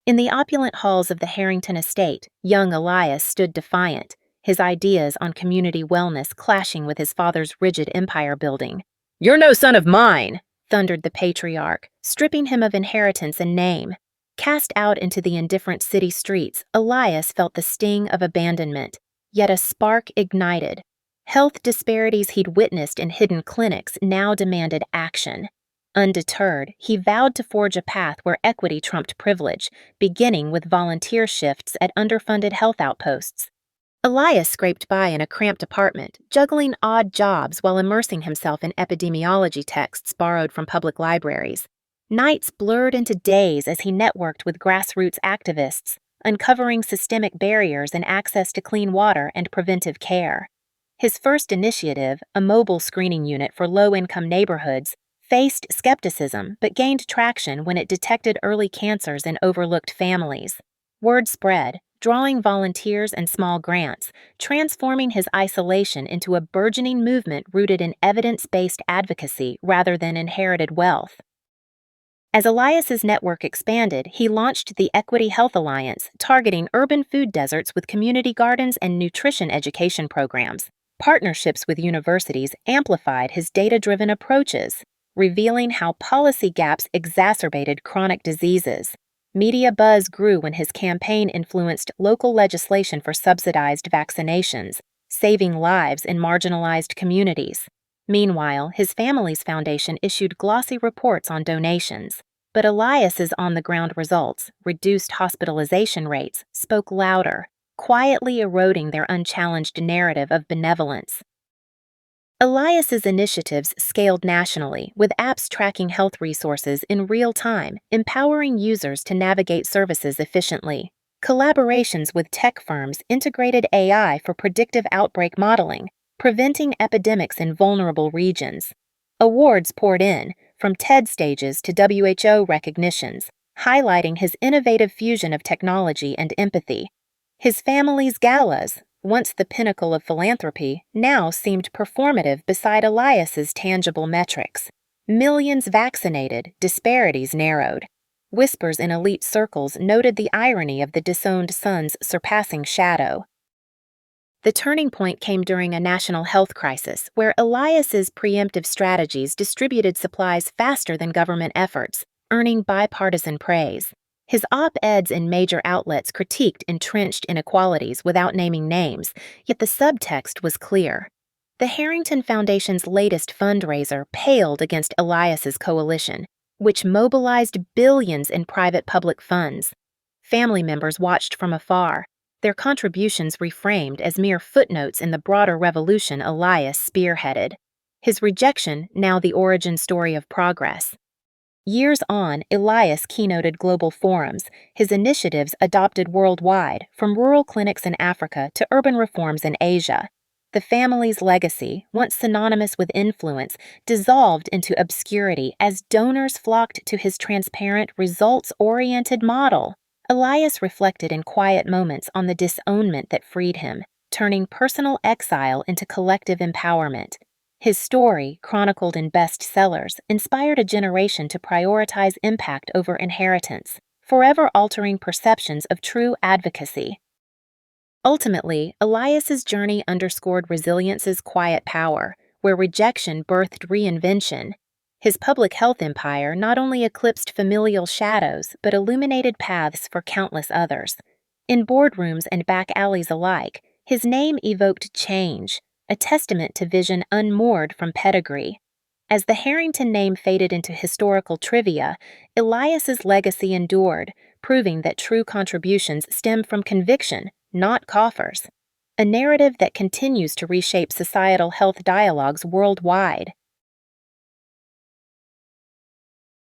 In the opulent halls of the Harrington estate, young Elias stood defiant, his ideas on community wellness clashing with his father's rigid empire building. "You're no son of mine!" thundered the patriarch, stripping him of inheritance and name. Cast out into the indifferent city streets, Elias felt the sting of abandonment, yet a spark ignited. Health disparities he'd witnessed in hidden clinics now demanded action. Undeterred, he vowed to forge a path where equity trumped privilege, beginning with volunteer shifts at underfunded health outposts. Elias scraped by in a cramped apartment, juggling odd jobs while immersing himself in epidemiology texts borrowed from public libraries. Nights blurred into days as he networked with grassroots activists, uncovering systemic barriers in access to clean water and preventive care. His first initiative, a mobile screening unit for low-income neighborhoods, faced skepticism but gained traction when it detected early cancers in overlooked families. Word spread, drawing volunteers and small grants, transforming his isolation into a burgeoning movement rooted in evidence-based advocacy rather than inherited wealth. As Elias's network expanded, he launched the Equity Health Alliance, targeting urban food deserts with community gardens and nutrition education programs. Partnerships with universities amplified his data-driven approaches, revealing how policy gaps exacerbated chronic diseases. Media buzz grew when his campaign influenced local legislation for subsidized vaccinations, saving lives in marginalized communities. Meanwhile, his family's foundation issued glossy reports on donations. But Elias's on-the-ground results, reduced hospitalization rates, spoke louder, quietly eroding their unchallenged narrative of benevolence. Elias's initiatives scaled nationally, with apps tracking health resources in real time, empowering users to navigate services efficiently. Collaborations with tech firms integrated AI for predictive outbreak modeling, preventing epidemics in vulnerable regions. Awards poured in, from TED stages to WHO recognitions, highlighting his innovative fusion of technology and empathy. His family's galas, once the pinnacle of philanthropy, now seemed performative beside Elias's tangible metrics. Millions vaccinated, disparities narrowed. Whispers in elite circles noted the irony of the disowned son's surpassing shadow. The turning point came during a national health crisis, where Elias's preemptive strategies distributed supplies faster than government efforts, earning bipartisan praise. His op-eds in major outlets critiqued entrenched inequalities without naming names, yet the subtext was clear. The Harrington Foundation's latest fundraiser paled against Elias's coalition, which mobilized billions in private-public funds. Family members watched from afar, their contributions reframed as mere footnotes in the broader revolution Elias spearheaded. His rejection now the origin story of progress. Years on, Elias keynoted global forums, his initiatives adopted worldwide, from rural clinics in Africa to urban reforms in Asia. The family's legacy, once synonymous with influence, dissolved into obscurity as donors flocked to his transparent, results-oriented model. Elias reflected in quiet moments on the disownment that freed him, turning personal exile into collective empowerment. His story, chronicled in bestsellers, inspired a generation to prioritize impact over inheritance, forever altering perceptions of true advocacy. Ultimately, Elias's journey underscored resilience's quiet power, where rejection birthed reinvention. His public health empire not only eclipsed familial shadows, but illuminated paths for countless others. In boardrooms and back alleys alike, his name evoked change, a testament to vision unmoored from pedigree. As the Harrington name faded into historical trivia, Elias's legacy endured, proving that true contributions stem from conviction, not coffers. A narrative that continues to reshape societal health dialogues worldwide.